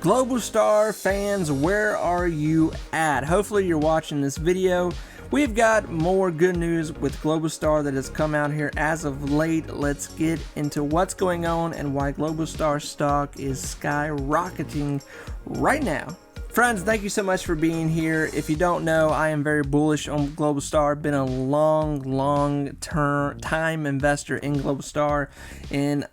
Globalstar fans, where are you at? Hopefully you're watching this video. We've got more good news with Globalstar that has come out here as of late. Let's get into what's going on and why Globalstar stock is skyrocketing right now. Friends, thank you so much for being here. If you don't know, I am very bullish on Globalstar. Been a long time investor in Globalstar and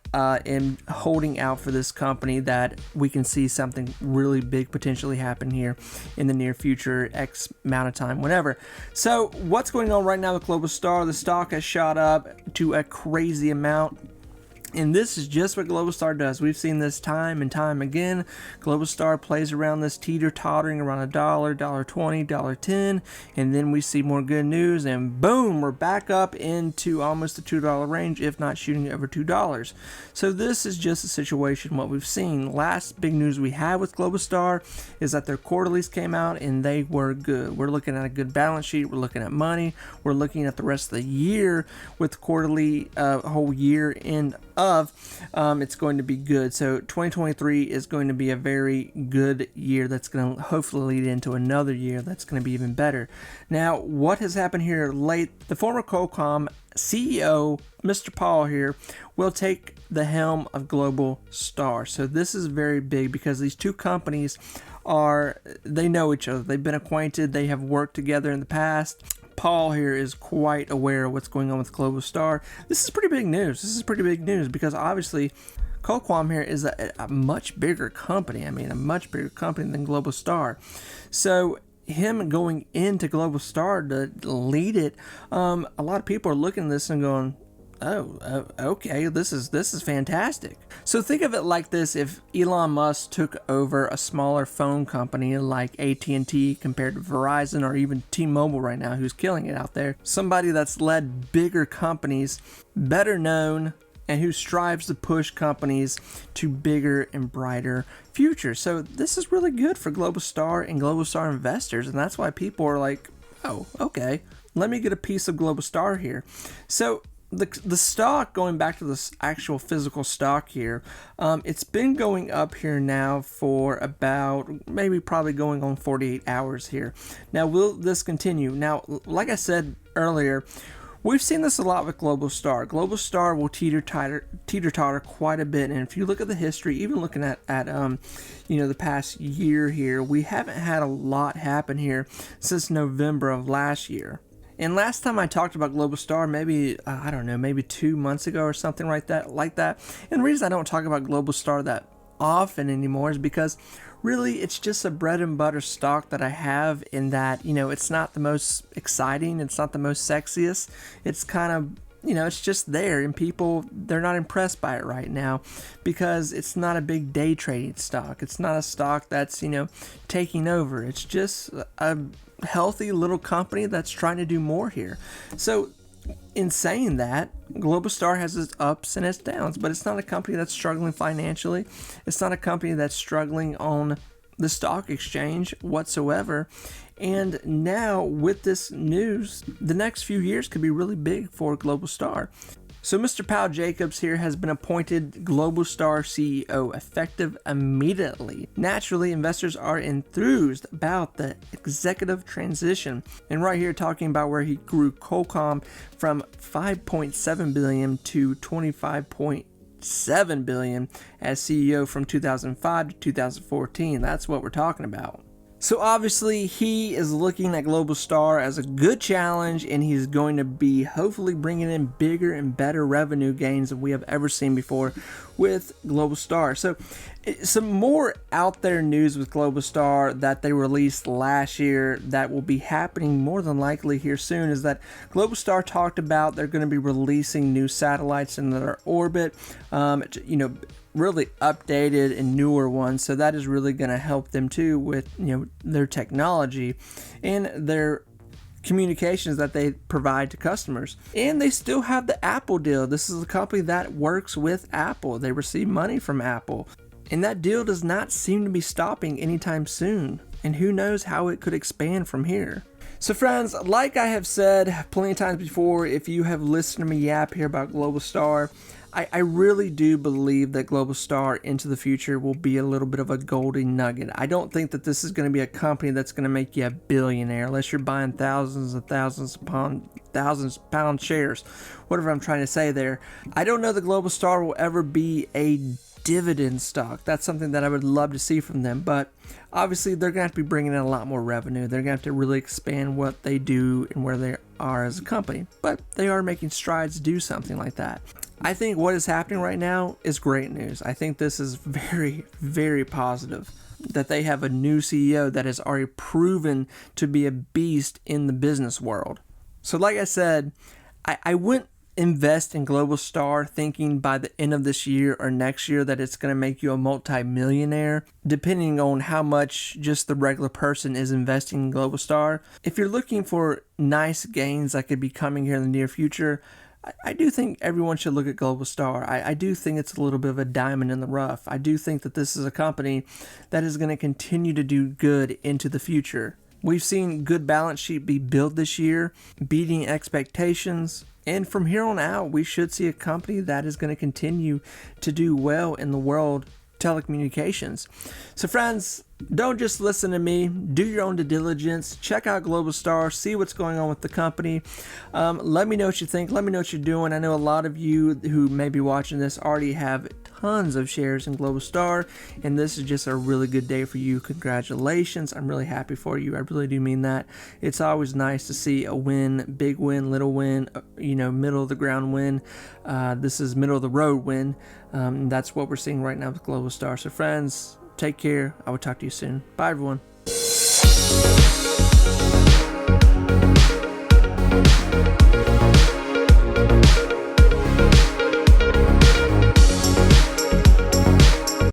holding out for this company that we can see something really big potentially happen here in the near future, X amount of time, whatever. So what's going on right now with Globalstar? The stock has shot up to a crazy amount. And this is just what Globalstar does. We've seen this time and time again. Globalstar plays around this teeter-tottering around $1, $1.20, $1.10, and then we see more good news, and boom, we're back up into almost the $2 range, if not shooting over $2. So this is just a situation what we've seen. Last big news we had with Globalstar is that their quarterlies came out and they were good. We're looking at a good balance sheet. We're looking at money. We're looking at the rest of the year with quarterly whole year end of it's going to be good. So 2023 is going to be a very good year that's going to hopefully lead into another year that's going to be even better. Now, what has happened here late? The former Qualcomm CEO, Mr. Paul here, will take the helm of Globalstar. So this is very big because these two companies they know each other. They've been acquainted. They have worked together in the past. Paul here is quite aware of what's going on with Globalstar. This is pretty big news. This is pretty big news because obviously Qualcomm here is a much bigger company. I mean, a much bigger company than Globalstar. So him going into Globalstar to lead it, a lot of people are looking at this and going, oh, okay, this is fantastic. So think of it like this: if Elon Musk took over a smaller phone company like AT&T compared to Verizon or even T-Mobile right now, who's killing it out there, somebody that's led bigger companies, better known, and who strives to push companies to bigger and brighter futures. So this is really good for Globalstar and Globalstar investors, and that's why people are like, oh, okay, let me get a piece of Globalstar here. So the stock, going back to this actual physical stock here, it's been going up here now for about probably going on 48 hours here. Now, will this continue? Now, like I said earlier, we've seen this a lot with Globalstar. Globalstar will teeter-totter quite a bit, and if you look at the history, even looking at the past year here, we haven't had a lot happen here since November of last year. And last time I talked about Globalstar, maybe 2 months ago or something like that. And the reason I don't talk about Globalstar that often anymore is because really it's just a bread and butter stock that I have, in that, it's not the most exciting, it's not the most sexiest. It's kind of, it's just there, and they're not impressed by it right now because it's not a big day trading stock. It's not a stock that's, taking over. It's just a healthy little company that's trying to do more here. So in saying that, Globalstar has its ups and its downs, but it's not a company that's struggling financially. It's not a company that's struggling on the stock exchange whatsoever. And now with this news, the next few years could be really big for Globalstar. So Mr. Powell Jacobs here has been appointed Globalstar CEO effective immediately. Naturally, investors are enthused about the executive transition. And right here talking about where he grew Qualcomm from $5.7 billion to $25.7 billion as CEO from 2005 to 2014. That's what we're talking about. So obviously he is looking at Globalstar as a good challenge, and he's going to be hopefully bringing in bigger and better revenue gains than we have ever seen before with Globalstar. So some more out there news with Globalstar that they released last year that will be happening more than likely here soon is that Globalstar talked about they're going to be releasing new satellites in their orbit, really updated and newer ones. So that is really going to help them too with their technology and their communications that they provide to customers. And they still have the Apple deal. This is a company that works with Apple. They receive money from Apple, and that deal does not seem to be stopping anytime soon, and who knows how it could expand from here. So friends, like I have said plenty of times before, if you have listened to me yap here about Globalstar, I really do believe that Globalstar into the future will be a little bit of a golden nugget. I don't think that this is going to be a company that's going to make you a billionaire unless you're buying thousands of pound shares, whatever I'm trying to say there. I don't know that Globalstar will ever be a dividend stock. That's something that I would love to see from them, but obviously they're going to have to be bringing in a lot more revenue. They're going to have to really expand what they do and where they are as a company, but they are making strides to do something like that. I think what is happening right now is great news. I think this is very, very positive that they have a new CEO that has already proven to be a beast in the business world. So like I said, I wouldn't invest in Globalstar thinking by the end of this year or next year that it's going to make you a multi-millionaire, depending on how much just the regular person is investing in Globalstar. If you're looking for nice gains that could be coming here in the near future, I do think everyone should look at Globalstar. I do think it's a little bit of a diamond in the rough. I do think that this is a company that is going to continue to do good into the future. We've seen good balance sheet be built this year, beating expectations. And from here on out, we should see a company that is going to continue to do well in the world telecommunications. So friends, don't just listen to me. Do your own due diligence. Check out Globalstar. See what's going on with the company. Let me know what you think. Let me know what you're doing. I know a lot of you who may be watching this already have tons of shares in Globalstar, and this is just a really good day for you. Congratulations. I'm really happy for you. I really do mean that. It's always nice to see a win, big win, little win, middle of the ground win. This is middle of the road win. That's what we're seeing right now with Globalstar. So friends, take care. I will talk to you soon. Bye everyone.